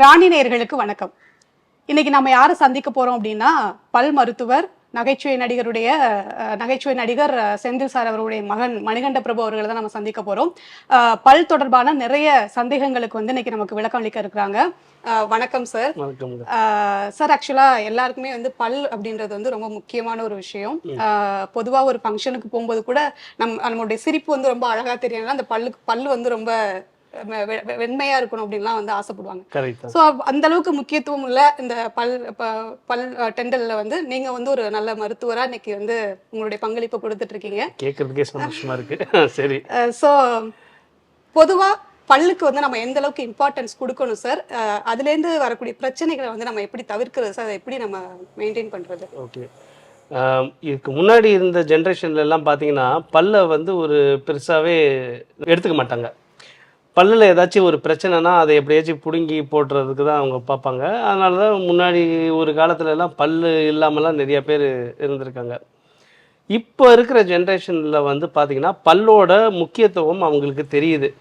ராணி நேயர்களுக்கு வணக்கம். இன்னைக்கு நம்ம யாரை சந்திக்க போறோம் அப்படின்னா, பல் மருத்துவர், நகைச்சுவை நடிகர் செந்தில் சார் அவருடைய மகன் மணிகண்ட பிரபு அவர்களை தான் நம்ம சந்திக்க போறோம். பல் தொடர்பான நிறைய சந்தேகங்களுக்கு இன்னைக்கு நமக்கு விளக்கம் அளிக்க இருக்கிறாங்க. வணக்கம் சார். வணக்கம் சார். ஆக்சுவலா எல்லாருக்குமே பல் அப்படின்றது ரொம்ப முக்கியமான ஒரு விஷயம். பொதுவா ஒரு ஃபங்க்ஷனுக்கு போகும்போது கூட நம்மளுடைய சிரிப்பு ரொம்ப அழகா தெரியணும்னா அந்த பல்லு ரொம்ப வெண்மையா இருக்கணும் அப்படின்லாம் ஆசைப்படுவாங்க. ஸோ அந்த அளவுக்கு முக்கியத்துவம் உள்ள இந்த பல் டெண்டல்ல நீங்க ஒரு நல்ல மருத்துவரா இன்னைக்கு உங்களுடைய பங்களிப்பை கொடுத்துட்டு இருக்கீங்க. கேட்கறதுக்கே சந்தோஷமா இருக்கு. சரி. ஸோ பொதுவா பல்லுக்கு நம்ம எந்த அளவுக்கு இம்பார்ட்டன்ஸ் கொடுக்கணும் சார்? அதுலேருந்து வரக்கூடிய பிரச்சனைகளை நம்ம எப்படி தவிர்க்கிறது சார்? அதை எப்படி நம்ம மெயின்டைன் பண்றது? ஓகே. இதுக்கு முன்னாடி இருந்த ஜென்ரேஷன்ல எல்லாம் பார்த்தீங்கன்னா பல்லை ஒரு பெருசாவே எடுத்துக்க மாட்டாங்க. பல்லில் ஏதாச்சும் ஒரு பிரச்சனைனா அதை எப்படியாச்சும் பிடுங்கி போட்டுறதுக்கு தான் அவங்க பார்ப்பாங்க. அதனால தான் முன்னாடி ஒரு காலத்துலலாம் பல் இல்லாமலாம் நிறையா பேர் இருந்திருக்காங்க. இப்போ இருக்கிற ஜென்ரேஷனில் பார்த்திங்கன்னா பல்லோட முக்கியத்துவம் அவங்களுக்கு தெரியுது.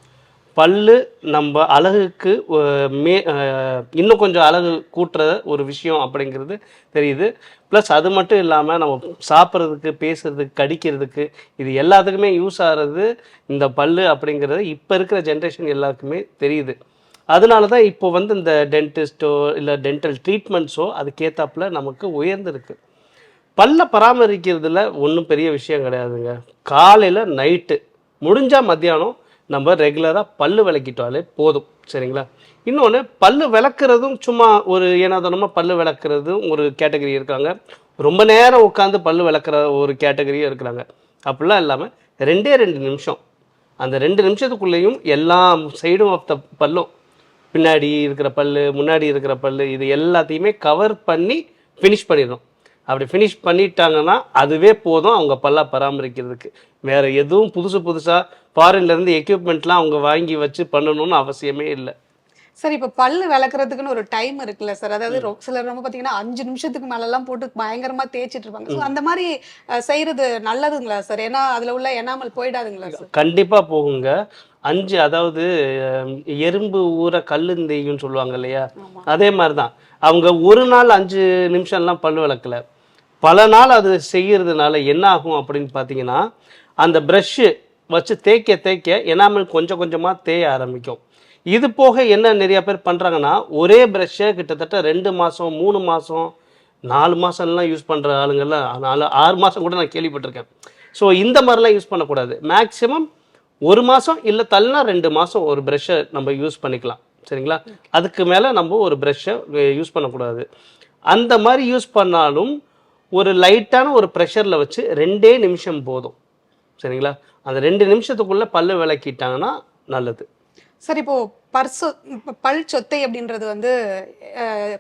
பல்லு நம்ம அழகுக்கு இன்னும் கொஞ்சம் அழகு கூட்டுற ஒரு விஷயம் அப்படிங்கிறது தெரியுது. ப்ளஸ் அது மட்டும் இல்லாமல் நம்ம சாப்பிட்றதுக்கு, பேசுறதுக்கு, கடிக்கிறதுக்கு இது எல்லாத்துக்குமே யூஸ் ஆகிறது இந்த பல்லு அப்படிங்கிறது இப்போ இருக்கிற ஜென்ரேஷன் எல்லாருக்குமே தெரியுது. அதனால தான் இப்போ இந்த டென்டிஸ்ட்டோ இல்லை டென்டல் ட்ரீட்மெண்ட்ஸோ அதுக்கேற்றாப்புல நமக்கு உயர்ந்திருக்கு. பல்லை பராமரிக்கிறதுல ஒன்றும் பெரிய விஷயம் கிடையாதுங்க. காலையில் நைட்டு முடிஞ்சால் மத்தியானம் நம்ம ரெகுலராக பல்லு விளக்கிட்டாலே போதும். சரிங்களா? இன்னொன்று, பல்லு விளக்குறதும் சும்மா ஒரு ஏனாதனமாக பல்லு விளக்குறதும் ஒரு கேட்டகரி இருக்காங்க. ரொம்ப நேரம் உட்காந்து பல்லு விளக்குற ஒரு கேட்டகரியும் இருக்கிறாங்க. அப்படிலாம் இல்லாமல் 2 நிமிஷம், அந்த 2 நிமிஷத்துக்குள்ளேயும் எல்லா சைடும் ஆஃப் த பல்லும், பின்னாடி இருக்கிற பல்லு, முன்னாடி இருக்கிற பல்லு, இது எல்லாத்தையுமே கவர் பண்ணி ஃபினிஷ் பண்ணிடணும். அப்படி ஃபினிஷ் பண்ணிட்டாங்கன்னா அதுவே போதும் அவங்க பல்லா பராமரிக்கிறதுக்கு. வேறு எதுவும் புதுசாக ஃபாரின்லேருந்து எக்யூப்மெண்ட்லாம் அவங்க வாங்கி வச்சு பண்ணணும்னு அவசியமே இல்லை. சார், இப்போ பல்லு விளக்குறதுக்குன்னு ஒரு டைம் இருக்குல்ல சார்? அதாவது சிலர் பார்த்தீங்கன்னா 5 நிமிஷத்துக்கு மேலெல்லாம் போட்டு பயங்கரமாக தேய்ச்சிட்டு இருப்பாங்க. ஸோ அந்த மாதிரி செய்கிறது நல்லதுங்களா சார்? ஏன்னா அதில் உள்ள எனாமல் போயிடாதுங்களா சார்? கண்டிப்பாக போகுங்க. அதாவது எறும்பு ஊற கல்லுந்தேயுன்னு சொல்லுவாங்க இல்லையா? அதே மாதிரி தான் அவங்க ஒரு நாள் 5 நிமிஷம்லாம் பல்லு விளக்கலை, பல நாள் அது செய்கிறதுனால என்ன ஆகும் அப்படின்னு பார்த்தீங்கன்னா, அந்த ப்ரஷ்ஷு வச்சு தேய்க்க எனாமல் கொஞ்சம் கொஞ்சமாக தேய ஆரம்பிக்கும். இது போக என்ன நிறையா பேர் பண்ணுறாங்கன்னா, ஒரே ப்ரஷ்ஷை கிட்டத்தட்ட 2 மாதம் 3 மாதம் 4 மாதம்லாம் யூஸ் பண்ணுற ஆளுங்கள்லாம் 6 மாதம் கூட நான் கேள்விப்பட்டிருக்கேன். ஸோ இந்த மாதிரிலாம் யூஸ் பண்ணக்கூடாது. மேக்ஸிமம் 1 மாதம் இல்லை தள்ளினா 2 மாதம் ஒரு ப்ரஷ்ஷை நம்ம யூஸ் பண்ணிக்கலாம். சரிங்களா? அதுக்கு மேலே நம்ம ஒரு ப்ரஷ்ஷை யூஸ் பண்ணக்கூடாது. அந்த மாதிரி யூஸ் பண்ணாலும் ஒரு லைட்டான ஒரு ப்ரெஷரில் வச்சு 2 நிமிஷம் போதும். சரிங்களா? அந்த 2 நிமிஷத்துக்குள்ளே பல்லு விளக்கிட்டாங்கன்னா நல்லது. சார், இப்போது பல் சொத்தை அப்படின்றது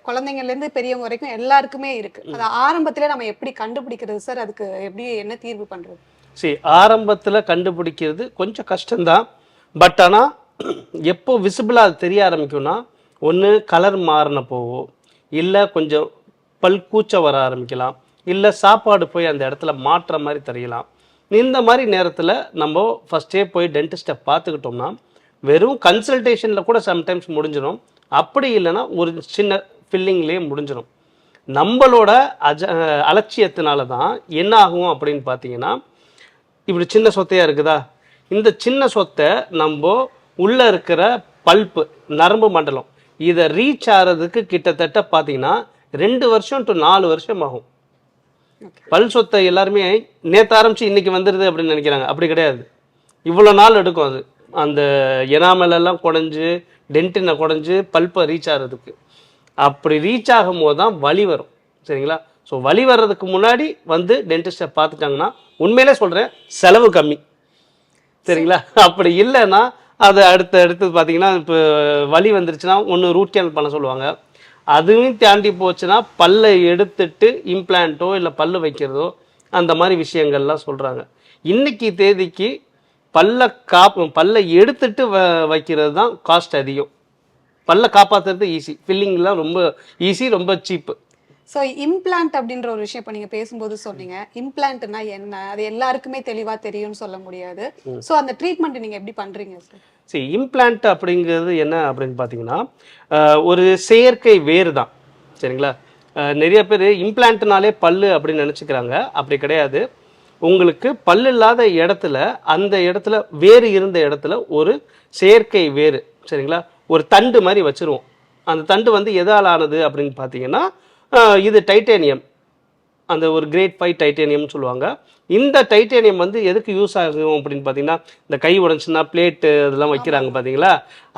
குழந்தைங்கள்லேருந்து பெரியவங்க வரைக்கும் எல்லாருக்குமே இருக்குது. அது ஆரம்பத்திலே நம்ம எப்படி கண்டுபிடிக்கிறது சார்? அதுக்கு எப்படி என்ன தீர்வு பண்ணுறது? சரி, ஆரம்பத்தில் கண்டுபிடிக்கிறது கொஞ்சம் கஷ்டம்தான். பட் ஆனால் எப்போ விசிபிளாக அது தெரிய ஆரம்பிக்கும்னா, ஒன்று கலர் மாறினப்போவோ, இல்லை கொஞ்சம் பல் கூச்சம் வர ஆரம்பிக்கலாம், இல்லை சாப்பாடு போய் அந்த இடத்துல மாற்ற மாதிரி தெரியலாம். இந்த மாதிரி நேரத்தில் நம்ம ஃபஸ்ட்டே போய் டென்டிஸ்ட்டை பார்த்துக்கிட்டோம்னா வெறும் கன்சல்டேஷனில் கூட சம்டைம்ஸ் முடிஞ்சிடும். அப்படி இல்லைன்னா ஒரு சின்ன ஃபில்லிங்லேயே முடிஞ்சிடும். நம்மளோட அலட்சியத்தினால தான் என்ன ஆகும் அப்படின்னு பார்த்தீங்கன்னா, இப்படி சின்ன சொத்தையாக இருக்குதா, இந்த சின்ன சொத்தை நம்ம உள்ளே இருக்கிற பல்ப்பு நரம்பு மண்டலம் இதை ரீச் ஆகிறதுக்கு கிட்டத்தட்ட பார்த்தீங்கன்னா 2 வருஷம் to 4 வருஷம் ஆகும். பல் சொத்தை எல்லாருமே நேற்று ஆரம்பித்து இன்றைக்கி வந்துடுது அப்படின்னு நினைக்கிறாங்க. அப்படி கிடையாது. இவ்வளோ நாள் எடுக்கும். அது அந்த எனாமலெல்லாம் குடஞ்சி டென்டினை குடஞ்சி பல்ப்பை ரீச் ஆகிறதுக்கு. அப்படி ரீச் ஆகும் போது தான் வலி வரும். சரிங்களா? ஸோ வலி வர்றதுக்கு முன்னாடி டென்டிஸ்ட்டை பார்த்துட்டாங்கன்னா உண்மையிலே சொல்கிறேன், செலவு கம்மி. சரிங்களா? அப்படி இல்லைன்னா அது அடுத்தது பார்த்தீங்கன்னா, இப்போ வலி வந்துருச்சுன்னா ஒன்று ரூட் கேனல் பண்ண சொல்லுவாங்க. அதுவும் தாண்டி போச்சுன்னா பல்லை எடுத்துட்டு இம்ப்ளான்ட்டோ இல்லை பல்லு வைக்கிறதோ அந்த மாதிரி விஷயங்கள்லாம் சொல்கிறாங்க. இன்றைக்கி தேதிக்கு பல்லை எடுத்துட்டு வைக்கிறது தான் காஸ்ட் அதிகம். பல்லை காப்பாற்றுறது ஈஸி, ஃபில்லிங்லாம் ரொம்ப ஈஸி, ரொம்ப சீப்பு. ஸோ இம்ப்ளான்ட் அப்படின்ற ஒரு விஷயம் இப்போ நீங்கள் பேசும்போது சொன்னீங்க. இம்ப்ளான்ட்னா என்ன? அது எல்லாருக்குமே தெளிவாக தெரியும்னு சொல்ல முடியாது. ஸோ அந்த ட்ரீட்மெண்ட் நீங்கள் எப்படி பண்ணுறீங்க சார்? சரி, இம்ப்ளான்ட் அப்படிங்கிறது என்ன அப்படின்னு பார்த்தீங்கன்னா ஒரு செயற்கை வேறு தான். சரிங்களா? நிறைய பேர் இம்ப்ளான்ட்னாலே பல்லு அப்படின்னு நினச்சிக்கிறாங்க. அப்படி கிடையாது. உங்களுக்கு பல்லு இல்லாத இடத்துல அந்த இடத்துல வேறு இருந்த இடத்துல ஒரு செயற்கை வேறு, சரிங்களா, ஒரு தண்டு மாதிரி வச்சுருவோம். அந்த தண்டு வந்து எதால் ஆனது அப்படின்னு பார்த்தீங்கன்னா இது டைட்டேனியம், அந்த ஒரு கிரேட் 5 டைட்டேனியம்னு சொல்லுவாங்க. இந்த டைட்டேனியம் வந்து எதுக்கு யூஸ் ஆகும் அப்படின்னு பார்த்தீங்கன்னா, இந்த கை உடஞ்சுன்னா பிளேட்டு அதெல்லாம் வைக்கிறாங்க பார்த்தீங்களா,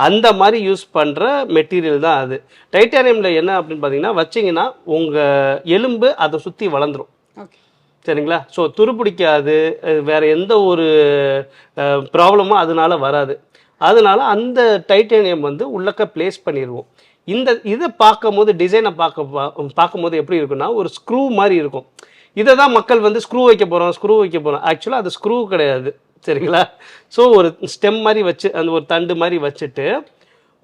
அந்த மாதிரி யூஸ் பண்ணுற மெட்டீரியல் தான் அது. டைட்டேனியமில் என்ன அப்படின்னு பார்த்தீங்கன்னா, வச்சிங்கன்னா உங்கள் எலும்பு அதை சுற்றி வளர்ந்துடும். ஓகே. சரிங்களா? ஸோ துருப்பிடிக்காது, வேற எந்த ஒரு ப்ராப்ளமும் அதனால வராது. அதனால அந்த டைட்டேனியம் வந்து உள்ளக்க பிளேஸ் பண்ணிடுவோம். இதை பார்க்கும்போது டிசைனை பார்க்கும்போது எப்படி இருக்குன்னா, ஒரு ஸ்க்ரூ மாதிரி இருக்கும். இதை தான் மக்கள் வந்து ஸ்க்ரூ வைக்க போகிறோம். ஆக்சுவலாக அது ஸ்க்ரூ கிடையாது. சரிங்களா? ஸோ ஒரு ஸ்டெம் மாதிரி வச்சு அந்த ஒரு தண்டு மாதிரி வச்சுட்டு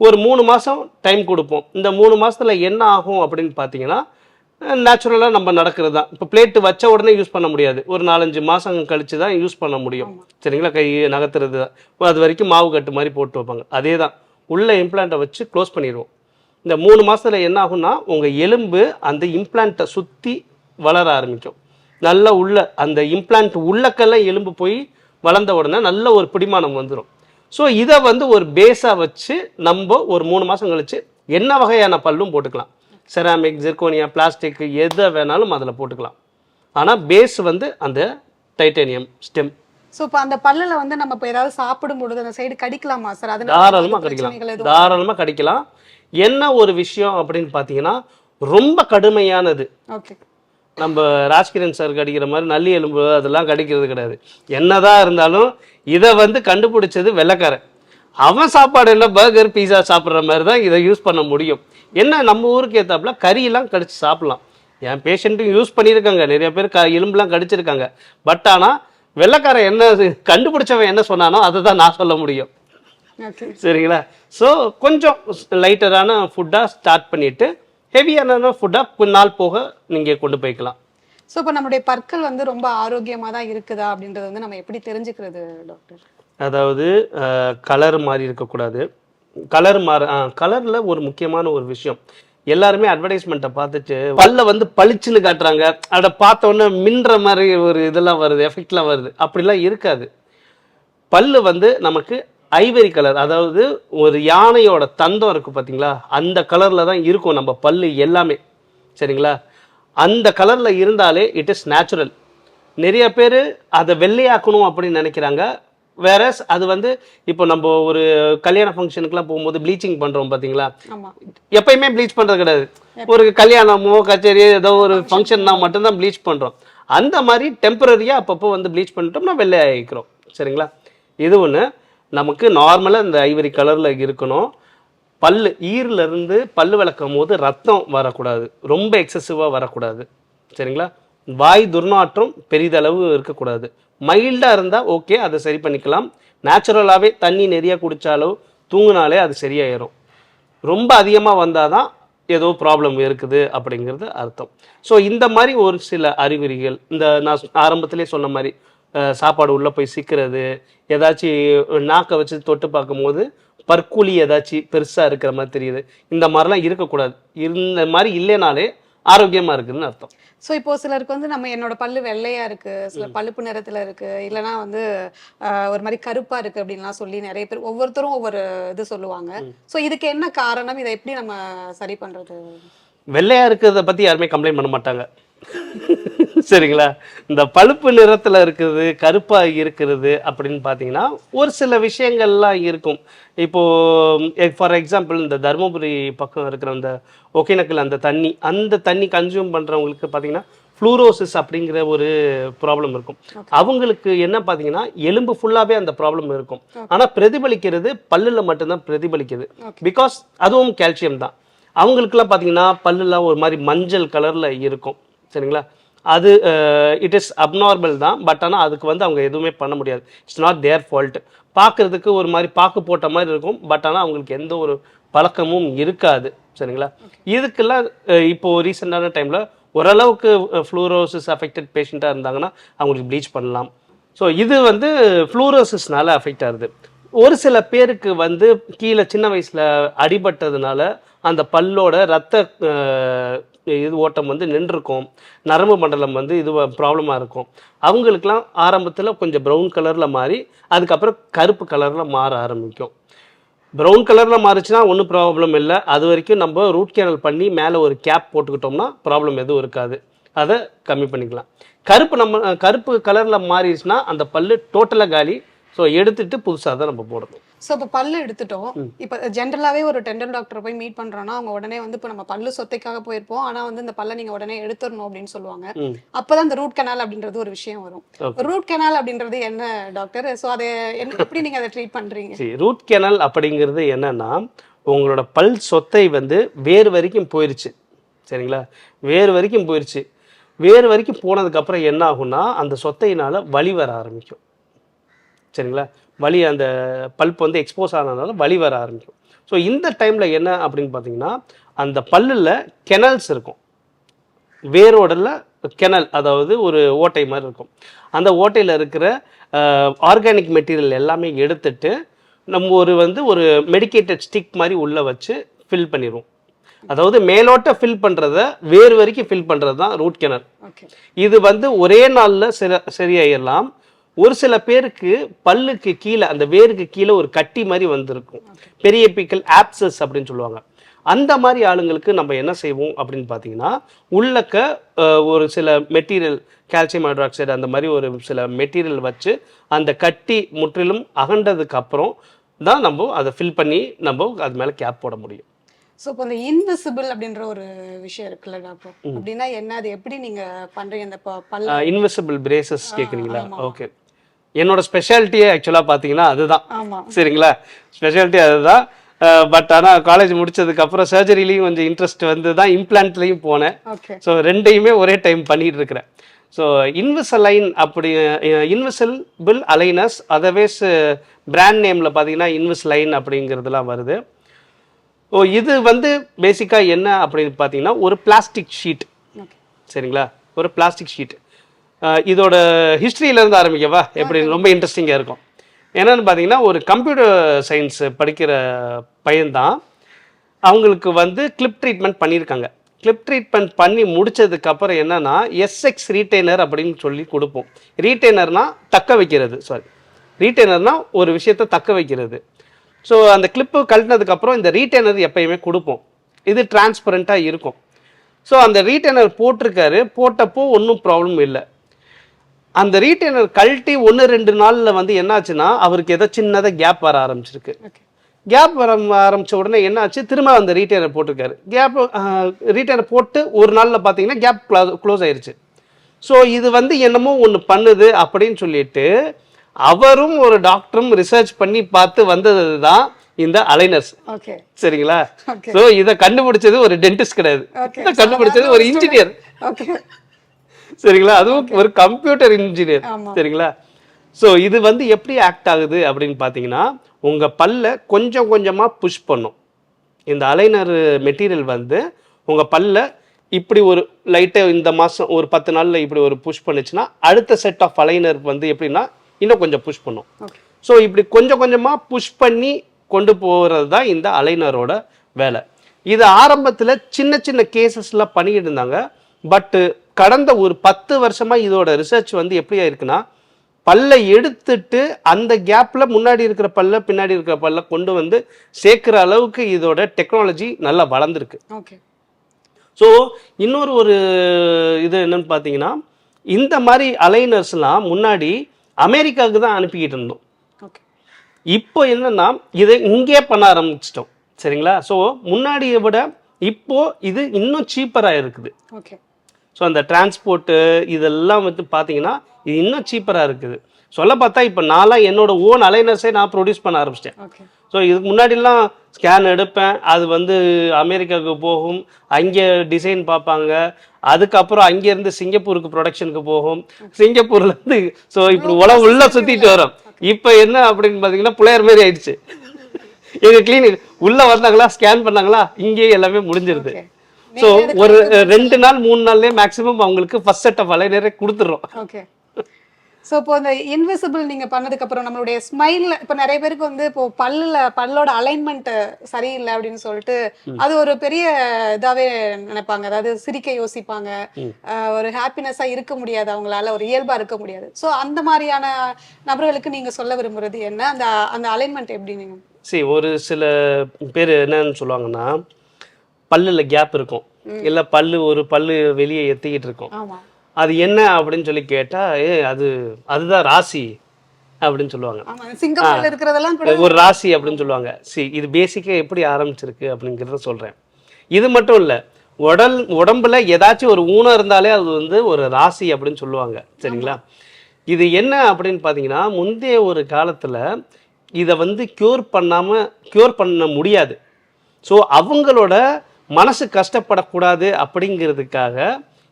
ஒரு 3 மாதம் டைம் கொடுப்போம். இந்த 3 மாதத்தில் என்ன ஆகும் அப்படின்னு பார்த்தீங்கன்னா, நேச்சுரலாக நம்ம நடக்கிறது தான். இப்போ பிளேட்டு வச்ச உடனே யூஸ் பண்ண முடியாது. ஒரு 4-5 மாதம் கழித்து தான் யூஸ் பண்ண முடியும். சரிங்களா? கை நகர்த்துறது தான். அது வரைக்கும் மாவு கட்டு மாதிரி போட்டு வைப்பாங்க. அதே தான் உள்ள இம்ப்ளான்ட்டை வச்சு க்ளோஸ் பண்ணிடுவோம். இந்த 3 மாதத்தில் என்ன ஆகும்னா, உங்கள் எலும்பு அந்த இம்ப்ளான்ட்டை சுற்றி வளர ஆரம்பிக்கும். நல்லா உள்ள அந்த இம்ப்ளான்ட் உள்ளக்கெல்லாம் எலும்பு போய் வளர்ந்த உடனே நல்ல ஒரு பிடிமானம் வந்துடும். ஸோ இதை வந்து ஒரு பேஸாக வச்சு நம்ம ஒரு 3 மாதம் கழிச்சு என்ன வகையான பல்லும் போட்டுக்கலாம். செராமிக், ஜெர்கோனியா, பிளாஸ்டிக் எதை வேணாலும் அதில் போட்டுக்கலாம். ஆனால் பேஸ் வந்து அந்த டைட்டேனியம் ஸ்டெம். ஸோ இப்போ அந்த பல்லில் வந்து நம்ம இப்போ ஏதாவது சாப்பிடும் பொழுது அந்த சைடு கடிக்கலாமா சார்? அது தாராளமாக கடிக்கலாம். என்ன ஒரு விஷயம் அப்படின்னு பார்த்தீங்கன்னா, ரொம்ப கடுமையானது. ஓகே. நம்ம ராஜ்கிரண் சார் கடிக்கிற மாதிரி நல்லி எலும்பு அதெல்லாம் கடிக்கிறது கிடையாது. என்னதான் இருந்தாலும் இதை வந்து கண்டுபிடிச்சது வெள்ளைக்காரன். அவன் சாப்பாடு என்ன பர்கர் பீஸா சாப்பிட்ற மாதிரி தான் இதை யூஸ் பண்ண முடியும். என்ன நம்ம ஊருக்கு ஏற்றாப்புல கறியெல்லாம் கடிச்சு சாப்பிடலாம். என் பேஷண்ட்டும் யூஸ் பண்ணியிருக்காங்க, நிறைய பேர் எலும்புலாம் கடிச்சிருக்காங்க. பட் ஆனால் வெள்ளைக்காரன் என்ன கண்டுபிடிச்சவன் என்ன சொன்னானோ அதை தான் நான் சொல்ல முடியும். சரிங்களா? ஸோ கொஞ்சம் லைட்டரான ஃபுட்டாக ஸ்டார்ட் பண்ணிவிட்டு ஹெவியான ஃபுட்டாக கொஞ்ச நாள் போக நீங்கள் கொண்டு போய்க்கலாம். ஸோ இப்போ நம்மளுடைய பற்கள் வந்து ரொம்ப ஆரோக்கியமாக தான் இருக்குதா அப்படின்றது வந்து நம்ம எப்படி தெரிஞ்சுக்கிறது டாக்டர்? அதாவது கலர் மாதிரி இருக்கக்கூடாது. கலரில் ஒரு முக்கியமான ஒரு விஷயம், எல்லாருமே அட்வர்டைஸ்மெண்ட்டை பார்த்துட்டு பல்ல வந்து பளிச்சுன்னு காட்டுறாங்க. அதை பார்த்தோன்னே மின்ற மாதிரி ஒரு இதெல்லாம் வருது, எஃபெக்ட்லாம் வருது. அப்படிலாம் இருக்காது. பல்லு வந்து நமக்கு ஐவரி கலர், அதாவது ஒரு யானையோட தந்தம் இருக்குது பார்த்தீங்களா, அந்த கலரில் தான் இருக்கும் நம்ம பல்லு எல்லாமே. சரிங்களா? அந்த கலரில் இருந்தாலே இட் இஸ் நேச்சுரல். நிறைய பேர் அதை வெள்ளையாக்கணும் அப்படின்னு நினைக்கிறாங்க. வேற அது வந்து இப்போ நம்ம ஒரு கல்யாண ஃபங்க்ஷனுக்குலாம் போகும்போது ப்ளீச்சிங் பண்ணுறோம் பார்த்தீங்களா, எப்பயுமே ப்ளீச் பண்ணுறது கிடையாது. ஒரு கல்யாணமோ கச்சேரி ஏதோ ஒரு ஃபங்க்ஷன்னா மட்டும்தான் ப்ளீச் பண்ணுறோம். அந்த மாதிரி டெம்பரரியாக அப்பப்போ வந்து ப்ளீச் பண்ணிட்டோம்னா வெள்ளை ஆகிக்கிறோம். சரிங்களா? இது ஒன்று. நமக்கு நார்மலாக இந்த ஐவரி கலரில் இருக்கணும். பல்லு ஈரிலிருந்து பல்லு விளக்கும் போது ரத்தம் வரக்கூடாது, ரொம்ப எக்ஸசிவாக வரக்கூடாது. சரிங்களா? வாய் துர்நாற்றம் பெரிதளவு இருக்கக்கூடாது. மைல்டாக இருந்தால் ஓகே, அதை சரி பண்ணிக்கலாம். நேச்சுரலாகவே தண்ணி நிறைய குடித்தாலோ தூங்கினாலே அது சரியாயிரும். ரொம்ப அதிகமாக வந்தால் தான் ஏதோ ப்ராப்ளம் இருக்குது அப்படிங்கிறது அர்த்தம். ஸோ இந்த மாதிரி ஒரு சில அறிகுறிகள், இந்த நான் ஆரம்பத்திலே சொன்ன மாதிரி சாப்பாடு உள்ளே போய் சிக்கிறது, ஏதாச்சும் நாக்கை வச்சு தொட்டு பார்க்கும்போது பற்குழி ஏதாச்சும் பெருசாக இருக்கிற மாதிரி தெரியுது, இந்த மாதிரிலாம் இருக்கக்கூடாது. இந்த மாதிரி இல்லைனாலே ஆரோக்கியமாக இருக்குதுன்னு அர்த்தம். ஸோ இப்போ சிலருக்கு வந்து நம்ம என்னோட பல்லு வெள்ளையா இருக்கு, சில பழுப்பு நிறத்துல இருக்கு, இல்லைன்னா வந்து ஒரு மாதிரி கருப்பா இருக்கு அப்படின்லாம் சொல்லி நிறைய பேர் ஒவ்வொருத்தரும் ஒவ்வொரு இது சொல்லுவாங்க. ஸோ இதுக்கு என்ன காரணம்? இதை எப்படி நம்ம சரி பண்றது? வெள்ளையா இருக்கிறத பற்றி யாருமே கம்ப்ளைண்ட் பண்ண மாட்டாங்க. சரிங்களா? இந்த பழுப்பு நிறத்தில் இருக்குது, கருப்பாக இருக்கிறது அப்படின்னு பார்த்தீங்கன்னா ஒரு சில விஷயங்கள்லாம் இருக்கும். இப்போது ஃபார் எக்ஸாம்பிள் இந்த தருமபுரி பக்கம் இருக்கிற அந்த ஒகேனக்கல் அந்த தண்ணி கன்சியூம் பண்ணுறவங்களுக்கு பார்த்தீங்கன்னா ஃப்ளூரோசிஸ் அப்படிங்கிற ஒரு ப்ராப்ளம் இருக்கும். அவங்களுக்கு என்ன பார்த்தீங்கன்னா எலும்பு ஃபுல்லாகவே அந்த ப்ராப்ளம் இருக்கும். ஆனால் பிரதிபலிக்கிறது பல்லில் மட்டும்தான் பிரதிபலிக்குது. பிகாஸ் அதுவும் கால்சியம் தான். அவங்களுக்குலாம் பார்த்தீங்கன்னா பல்லுலாம் ஒரு மாதிரி மஞ்சள் கலரில் இருக்கும். சரிங்களா? அது இட் இஸ் அப்நார்மல் தான். பட் ஆனால் அதுக்கு வந்து அவங்க எதுவுமே பண்ண முடியாது. It's not there fault. பார்க்குறதுக்கு ஒரு மாதிரி பாக்கு போட்ட மாதிரி இருக்கும். பட் ஆனால் அவங்களுக்கு எந்த ஒரு பழக்கமும் இருக்காது. சரிங்களா? இதுக்கெல்லாம் இப்போது ரீசெண்டான டைமில் ஓரளவுக்கு ஃப்ளூரோசிஸ் அஃபெக்டட் பேஷண்ட்டாக இருந்தாங்கன்னா அவங்களுக்கு ப்ளீச் பண்ணலாம். ஸோ இது வந்து ஃப்ளூரோசிஸ்னால அஃபெக்ட் ஆகுது. ஒரு சில பேருக்கு வந்து கீழே சின்ன வயசுல அடிபட்டதுனால அந்த பல்லோட ரத்த இது ஓட்டம் வந்து நின்றுருக்கும், நரம்பு மண்டலம் வந்து இது ப்ராப்ளமாக இருக்கும். அவங்களுக்குலாம் ஆரம்பத்தில் கொஞ்சம் ப்ரௌன் கலரில் மாறி அதுக்கப்புறம் கருப்பு கலரில் மாற ஆரம்பிக்கும். ப்ரௌன் கலரில் மாறிச்சுன்னா ஒன்றும் ப்ராப்ளம் இல்லை. அது வரைக்கும் நம்ம ரூட் கேனல் பண்ணி மேலே ஒரு கேப் போட்டுக்கிட்டோம்னா ப்ராப்ளம் எதுவும் இருக்காது. அதை கம்மி பண்ணிக்கலாம். கருப்பு கலரில் மாறிடுச்சுன்னா அந்த பல்லு டோட்டலாக காலி. ஸோ எடுத்துட்டு புதுசாக தான் நம்ம போடணும். ஸோ இப்போ பல்லு எடுத்துட்டோம். இப்போ ஜென்ரலாகவே ஒரு டென்டல் டாக்டர் போய் மீட் பண்ணுறோன்னா அவங்க உடனே வந்து இப்போ நம்ம பல்லு சொத்தைக்காக போயிருப்போம், ஆனால் வந்து இந்த பல்லை நீங்கள் உடனே எடுத்துடணும் அப்படின்னு சொல்லுவாங்க. அப்போதான் இந்த ரூட் கனால் அப்படின்றது ஒரு விஷயம் வரும். ரூட் கனால் அப்படின்றது என்ன டாக்டர்? ஸோ அதை எப்படி நீங்கள் அதை ட்ரீட் பண்ணுறீங்க? சரி, ரூட் கனால் அப்படிங்கிறது என்னன்னா உங்களோட பல் சொத்தை வந்து வேறு வரைக்கும் போயிடுச்சு. சரிங்களா? வேறு வரைக்கும் போயிடுச்சு. வேறு வரைக்கும் போனதுக்கப்புறம் என்ன ஆகும்னா அந்த சொத்தையினால் வலி வர ஆரம்பிக்கும். சரிங்களா? வலி அந்த பல்ப் வந்து எக்ஸ்போஸ் ஆனதுனால வலி வர ஆரம்பிக்கும். ஸோ இந்த டைமில் என்ன அப்படின்னு பார்த்தீங்கன்னா அந்த பல்லில் கெனல்ஸ் இருக்கும். வேரோடல கெனல், அதாவது ஒரு ஓட்டை மாதிரி இருக்கும். அந்த ஓட்டையில் இருக்கிற ஆர்கானிக் மெட்டீரியல் எல்லாமே எடுத்துட்டு நம்ம ஒரு மெடிக்கேட்டட் ஸ்டிக் மாதிரி உள்ளே வச்சு ஃபில் பண்ணிடுவோம். அதாவது மேலோட்ட ஃபில் பண்ணுறத வேறு வரைக்கும் ஃபில் பண்ணுறது தான் ரூட் கெனல். இது வந்து ஒரே நாளில் சரியாயிடலாம். ஒரு சில பேருக்கு பல்லுக்கு கீழே அந்த வேருக்கு கீழே ஒரு கட்டி மாதிரி வந்திருக்கும், பெரியபிக்கல் ஆப்சஸ் அப்படின்னு சொல்லுவாங்க. அந்த மாதிரி ஆளுங்களுக்கு நம்ம என்ன செய்வோம் அப்படின்னு பார்த்தீங்கன்னா உள்ளக்க ஒரு சில மெட்டீரியல், கால்சியம் ஹைட்ராக்சைடு அந்த மாதிரி ஒரு சில மெட்டீரியல் வச்சு அந்த கட்டி முற்றிலும் அகண்டதுக்கு அப்புறம் தான் நம்ம அதை ஃபில் பண்ணி நம்ம அது மேலே கேப் போட முடியும். ஸோ இப்போ இந்த இன்விசிபிள் அப்படின்ற ஒரு விஷயம் இருக்குல்ல டாக்டர், அப்படின்னா என்ன, அது எப்படி நீங்க பண்றீங்க? இந்த பல்ல இன்விசிபிள் பிரேசஸ் கேட்குறீங்களா? ஓகே, என்னோட ஸ்பெஷாலிட்டியே ஆக்சுவலாக பார்த்தீங்கன்னா அதுதான். சரிங்களா? ஸ்பெஷாலிட்டி அதுதான். பட் ஆனால் காலேஜ் முடிச்சதுக்கப்புறம் சர்ஜரிலையும் கொஞ்சம் இன்ட்ரெஸ்ட் வந்து தான் இம்ப்ளான்ட்லையும் போனேன். ஸோ ரெண்டையுமே ஒரே டைம் பண்ணிட்டு இருக்கிறேன். ஸோ இன்விசிபிள் அலைனஸ், அதர்வைஸ் பிராண்ட் நேமில் பார்த்தீங்கன்னா இன்விஸ்லைன் அப்படிங்கிறதுலாம் வருது. இது வந்து பேசிக்காக என்ன அப்படின்னு பார்த்தீங்கன்னா ஒரு பிளாஸ்டிக் ஷீட். சரிங்களா? ஒரு பிளாஸ்டிக் ஷீட். இதோட ஹிஸ்ட்ரியிலேருந்து ஆரம்பிக்கவா? எப்படி ரொம்ப இன்ட்ரெஸ்டிங்காக இருக்கும். என்னென்னு பார்த்தீங்கன்னா ஒரு கம்ப்யூட்டர் சயின்ஸ் படிக்கிற பையன்தான். அவங்களுக்கு வந்து கிளிப் ட்ரீட்மெண்ட் பண்ணியிருக்காங்க. கிளிப் ட்ரீட்மெண்ட் பண்ணி முடித்ததுக்கப்புறம் என்னென்னா எஸ்எக்ஸ் ரீட்டைனர் அப்படின்னு சொல்லி கொடுப்போம். ரீட்டைனர்னால் தக்க வைக்கிறது, ரீட்டைனர்னால் ஒரு விஷயத்தை தக்க வைக்கிறது. ஸோ அந்த கிளிப்பு கழட்டினதுக்கப்புறம் இந்த ரீட்டைனர் எப்பயுமே கொடுப்போம். இது டிரான்ஸ்பரண்ட்டாக இருக்கும். ஸோ அந்த ரீட்டைனர் போட்டிருக்காரு, போட்டப்போ ஒன்றும் ப்ராப்ளம் இல்லை. அந்த ரீட்டைனர் கழட்டி 1-2 நாளில் வந்து என்னாச்சுன்னா அவருக்கு ஏதோ சின்னதாக கேப் வர ஆரம்பிச்சிருக்கு. கேப் வர ஆரம்பித்த உடனே என்னாச்சு, திரும்ப அந்த ரீட்டைனர் போட்டிருக்காரு. ரீட்டைனர் போட்டு ஒரு நாளில் பார்த்தீங்கன்னா கேப் க்ளோஸ் ஆயிடுச்சு. ஸோ இது வந்து என்னமோ ஒன்று பண்ணுது அப்படின்னு சொல்லிட்டு அவரும் ஒரு டாக்டரும் ரிசர்ச் பண்ணி பார்த்து வந்தது தான் இந்த அலைனர்ஸ். சரிங்களா? ஸோ இதை கண்டுபிடிச்சது ஒரு டென்டிஸ்ட் கிடையாது, இதை கண்டுபிடிச்சது ஒரு இன்ஜினியர். சரிங்களா? அதுவும் ஒரு கம்ப்யூட்டர் இன்ஜினியர். சரிங்களா? ஸோ இது வந்து எப்படி ஆக்ட் ஆகுது அப்படின்னு பார்த்தீங்கன்னா உங்கள் பல்ல கொஞ்சம் கொஞ்சமாக புஷ் பண்ணும். இந்த அலைனர் மெட்டீரியல் வந்து உங்கள் பல்ல இப்படி ஒரு லைட்டாக இந்த மாதம் ஒரு 10 நாளில் இப்படி ஒரு புஷ் பண்ணுச்சுன்னா அடுத்த செட் ஆஃப் அலைனர் வந்து எப்படின்னா இன்னும் கொஞ்சம் புஷ் பண்ணும். ஸோ இப்படி கொஞ்சம் கொஞ்சமாக புஷ் பண்ணி கொண்டு போகிறது தான் இந்த அலைனரோட வேலை. இது ஆரம்பத்தில் சின்ன சின்ன கேசஸ்லாம் பண்ணிக்கிட்டு இருந்தாங்க. பட்டு கடந்த ஒரு 10 வருஷமாக இதோட ரிசர்ச் வந்து எப்படி ஆயிருக்குன்னா பல்லை எடுத்துட்டு அந்த கேப்பில் முன்னாடி இருக்கிற பல்ல பின்னாடி இருக்கிற பல்ல கொண்டு வந்து சேர்க்குற அளவுக்கு இதோட டெக்னாலஜி நல்லா வளர்ந்துருக்கு. ஸோ இன்னொரு இது என்னன்னு பார்த்தீங்கன்னா இந்த மாதிரி அலைனர்ஸ்லாம் முன்னாடி அமெரிக்காவுக்கு தான் அனுப்பிக்கிட்டு இருந்தோம். இப்போ என்னன்னா இதை இங்கே பண்ண ஆரம்பிச்சிட்டோம். சரிங்களா? ஸோ முன்னாடியை விட இப்போ இது இன்னும் சீப்பராக இருக்குது. ஸோ அந்த டிரான்ஸ்போர்ட்டு இதெல்லாம் வந்து பார்த்தீங்கன்னா இது இன்னும் சீப்பராக இருக்குது. சொல்ல பார்த்தா இப்போ நான்லாம் என்னோட ஓன் அலைனர்ஸே நான் ப்ரொடியூஸ் பண்ண ஆரம்பிச்சிட்டேன். ஸோ இதுக்கு முன்னாடிலாம் ஸ்கேன் எடுப்பேன், அது வந்து அமெரிக்காவுக்கு போகும், அங்கே டிசைன் பார்ப்பாங்க, அதுக்கப்புறம் அங்கேருந்து சிங்கப்பூருக்கு ப்ரொடக்ஷனுக்கு போகும், சிங்கப்பூர்லேருந்து ஸோ இப்படி உலகம் உள்ள சுற்றிட்டு வரோம். இப்போ என்ன அப்படின்னு பார்த்தீங்கன்னா பிள்ளையர் மாரி ஆயிடுச்சு. எங்கள் கிளினிக் உள்ளே வந்தாங்களா, ஸ்கேன் பண்ணாங்களா, இங்கேயே எல்லாமே முடிஞ்சிருது. ஸோ ஒரு 2 நாள் 3 நாள்லேயே மேக்ஸிமம் அவங்களுக்கு ஃபர்ஸ்ட் செட் ஆஃப் அலைனரே கொடுத்துட்றோம். ஸோ இப்போ இந்த இன்விசிபிள் நீங்க பண்ணதுக்கு அப்புறம் நம்மளுடைய ஸ்மைல்ல இப்போ நிறைய பேருக்கு வந்து இப்போ பல்லோட அலைன்மெண்ட் சரியில்லை அப்படின்னு சொல்லிட்டு அது ஒரு பெரிய இதாவே நினைப்பாங்க. அதாவது சிரிக்க யோசிப்பாங்க, ஒரு ஹாப்பினஸா இருக்க முடியாது, அவங்களால ஒரு இயல்பா இருக்க முடியாது. ஸோ அந்த மாதிரியான நபர்களுக்கு நீங்க சொல்ல விரும்புறது என்ன? அந்த அந்த அலைன்மெண்ட் எப்படி நீங்க? சரி, ஒரு சில பேர் என்னன்னு சொல்லுவாங்கன்னா, பல்லுல கேப் இருக்கும், இல்ல ஒரு பல்லு வெளியே எத்திக்கிட்டு இருக்கும். ஆமா, அது என்ன அப்படின்னு சொல்லி கேட்டா, அதுதான் ராசி அப்படின்னு சொல்லுவாங்க. ஆமா, சிங்கப்பூர்ல இருக்கிறதெல்லாம் கூட ஒரு ராசி அப்படின்னு சொல்லுவாங்க. இது பேசிக்கா எப்படி ஆரம்பிச்சிருக்கு அப்படிங்கிறத சொல்றேன். இது மட்டும் இல்ல, உடம்புல ஏதாச்சும் ஒரு ஊனம் இருந்தாலே அது வந்து ஒரு ராசி அப்படின்னு சொல்லுவாங்க. சரிங்களா? இது என்ன அப்படின்னு பார்த்தீங்கன்னா, முந்தைய ஒரு காலத்துல இதை வந்து கியூர் பண்ண முடியாது. ஸோ அவங்களோட மனசு கஷ்டப்படக்கூடாது அப்படிங்கிறதுக்காக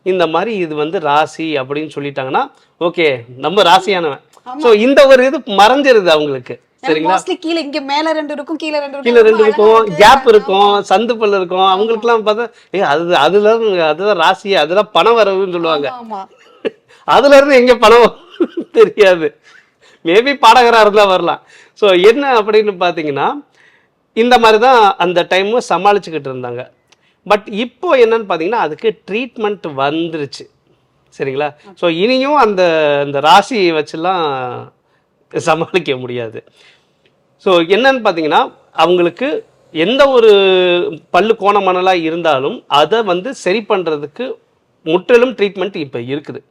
இந்த மாதிரி இது வந்து ராசி அப்படின்னு சொல்லிட்டாங்கன்னா, ஓகே நம்ம ராசியானவன். ஸோ இந்த ஒரு இது மறைஞ்சிருது அவங்களுக்கு. சரிங்களா? கீழ இங்க மேல 2 இருக்கும், கீழ 2 இருக்கும், கேப் இருக்கும், சந்து பல்லு இருக்கும். அவங்களுக்குலாம் பார்த்தா அதுதான் ராசி, அதுதான் பணம் வரவுன்னு சொல்லுவாங்க. அதுல இருந்து எங்க பணம் தெரியாது. மேபி பாடகராக இருந்தால் வரலாம். ஸோ என்ன அப்படின்னு பார்த்தீங்கன்னா, இந்த மாதிரி தான் அந்த டைமு சமாளிச்சுக்கிட்டு இருந்தாங்க. பட் இப்போ என்னன்னு பார்த்தீங்கன்னா, அதுக்கு ட்ரீட்மெண்ட் வந்துருச்சு. சரிங்களா? ஸோ இனியும் அந்த ராசி வச்சுலாம் சமாளிக்க முடியாது. ஸோ என்னன்னு பார்த்தீங்கன்னா, அவங்களுக்கு எந்த ஒரு பல்லு கோணமணலாக இருந்தாலும் அதை வந்து சரி பண்ணுறதுக்கு முற்றிலும் ட்ரீட்மெண்ட் இப்போ இருக்குது.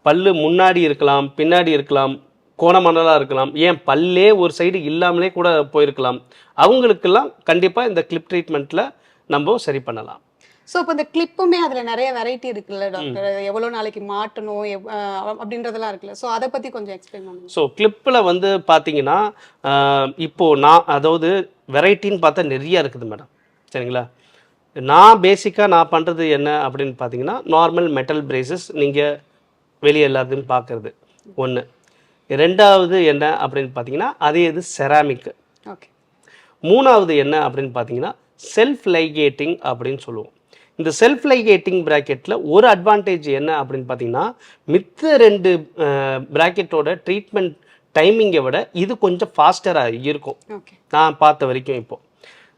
பல்லு முன்னாடி இருக்கலாம், பின்னாடி இருக்கலாம், கோணமணலாக இருக்கலாம், ஏன் பல்லே ஒரு சைடு இல்லாமலே கூட போயிருக்கலாம். அவங்களுக்கெல்லாம் கண்டிப்பாக இந்த கிளிப் ட்ரீட்மெண்ட்டில் நம்ம சரி பண்ணலாம். ஸோ இப்போ இந்த கிளிப்புமே அதில் நிறைய வெரைட்டி இருக்குல்ல டாக்டர், எவ்வளோ நாளைக்கு மாட்டணும் அப்படின்றதெல்லாம் இருக்குல்ல, ஸோ அதை பற்றி கொஞ்சம் எக்ஸ்பிளைன் பண்ணுங்க. ஸோ கிளிப்பில் வந்து பார்த்தீங்கன்னா, இப்போது அதாவது வெரைட்டின்னு பார்த்தா நிறைய இருக்குது மேடம். சரிங்களா? நான் பண்ணுறது என்ன அப்படின்னு பார்த்தீங்கன்னா, நார்மல் மெட்டல் பிரேசஸ் நீங்கள் வெளியே எல்லாத்தையும் பார்க்குறது ஒன்று. ரெண்டாவது என்ன அப்படின்னு பார்த்தீங்கன்னா, இது செராமிக்கு. ஓகே. மூணாவது என்ன அப்படின்னு பார்த்தீங்கன்னா, செல்ஃப் லைகேட்டிங் அப்படின்னு சொல்லுவோம். இந்த செல்ஃப் லைகேட்டிங் ப்ராக்கெட்டில் ஒரு அட்வான்டேஜ் என்ன அப்படின்னு பார்த்தீங்கன்னா, மித்த 2 ப்ராக்கெட்டோட ட்ரீட்மெண்ட் டைமிங்கை விட இது கொஞ்சம் ஃபாஸ்டராக இருக்கும் நான் பார்த்த வரைக்கும். இப்போ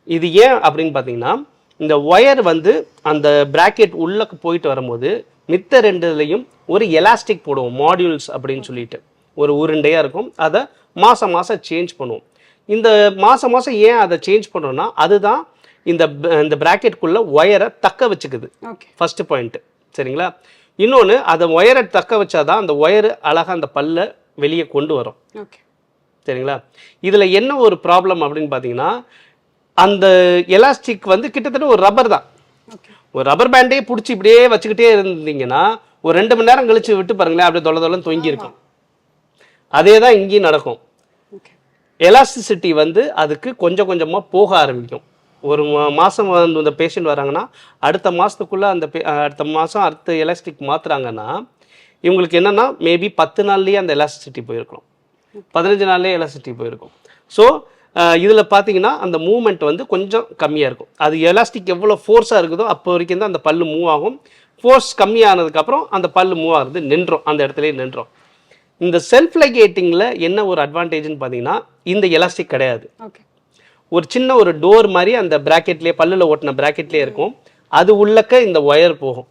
இது ஏன் அப்படின்னு பார்த்தீங்கன்னா, இந்த ஒயர் வந்து அந்த ப்ராக்கெட் உள்ளக்கு போயிட்டு வரும்போது மித்த 2லையும் ஒரு எலாஸ்டிக் போடுவோம், மாடியூல்ஸ் அப்படின்னு சொல்லிட்டு ஒரு உருண்டையாக இருக்கும். அதை மாதம் சேஞ்ச் பண்ணுவோம். இந்த மாதம் ஏன் அதை சேஞ்ச் பண்ணுறோன்னா, அதுதான் இந்த ப்ராக்கெட்டுக்குள்ளே ஒயரை தக்க வச்சுக்குது. First point. சரிங்களா? இன்னொன்று, அதை ஒயரை தக்க வச்சாதான் அந்த ஒயரு அழகாக அந்த பல்லை வெளியே கொண்டு வரும். சரிங்களா? இதில் என்ன ஒரு ப்ராப்ளம் அப்படின்னு பார்த்தீங்கன்னா, அந்த எலாஸ்டிக் வந்து கிட்டத்தட்ட ஒரு ரப்பர் தான். ஒரு ரப்பர் பேண்டே பிடிச்சி இப்படியே வச்சுக்கிட்டே இருந்தீங்கன்னா, ஒரு 2 மணி நேரம் கழிச்சு விட்டு பாருங்களேன், அப்படியே தொலைன்னு தொங்கி இருக்கும். அதே தான் இங்கேயும் நடக்கும். எலாஸ்டிசிட்டி வந்து அதுக்கு கொஞ்சம் கொஞ்சமாக போக ஆரம்பிக்கும். ஒரு மாதம் வந்து இந்த பேஷண்ட் வராங்கன்னா, அடுத்த மாதத்துக்குள்ளே அடுத்த எலாஸ்டிக் மாற்றுறாங்கன்னா, இவங்களுக்கு என்னென்னா மேபி 10 நாள்லேயே அந்த எலாஸ்டிசிட்டி போயிருக்கும், 15 நாள்லேயே எலாஸ்டிசிட்டி போயிருக்கும். ஸோ இதில் பார்த்தீங்கன்னா அந்த மூவ்மெண்ட் வந்து கொஞ்சம் கம்மியாக இருக்கும். அது எலாஸ்டிக் எவ்வளோ ஃபோர்ஸாக இருக்குதோ அப்போ வரைக்கும் தான் அந்த பல்லு மூவ் ஆகும். ஃபோர்ஸ் கம்மியானதுக்கப்புறம் அந்த பல்லு மூவ் ஆகுறது நின்றோம், அந்த இடத்துலேயே நின்றோம். இந்த செல்ஃப் லைகேட்டிங்கில் என்ன ஒரு அட்வான்டேஜ்னு பார்த்தீங்கன்னா, இந்த எலாஸ்டிக் கிடையாது. ஒரு சின்ன ஒரு டோர் மாதிரி அந்த ப்ராக்கெட்லேயே, பல்லில் ஓட்டின ப்ராக்கெட்லேயே இருக்கும். அது உள்ளக்க இந்த ஒயர் போகும்.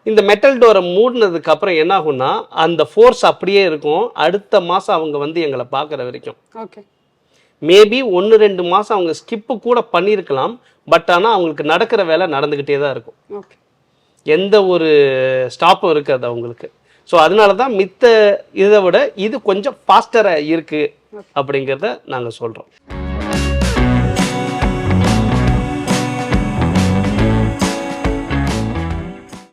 இந்த மெட்டல் டோரை மூடினதுக்கு அப்புறம் என்ன ஆகும்னா, அந்த ஃபோர்ஸ் அப்படியே இருக்கும். அடுத்த மாதம் அவங்க வந்து எங்களை பார்க்குற வரைக்கும் மேபி 1-2 மாதம் அவங்க ஸ்கிப்பு கூட பண்ணியிருக்கலாம். பட் ஆனால் அவங்களுக்கு நடக்கிற வேலை நடந்துக்கிட்டே தான் இருக்கும். எந்த ஒரு ஸ்டாப்பும் இருக்காது அவங்களுக்கு. ஸோ அதனால தான் மித்த இதை விட இது கொஞ்சம் ஃபாஸ்டராக இருக்குது அப்படிங்கிறத நாங்கள் சொல்கிறோம்.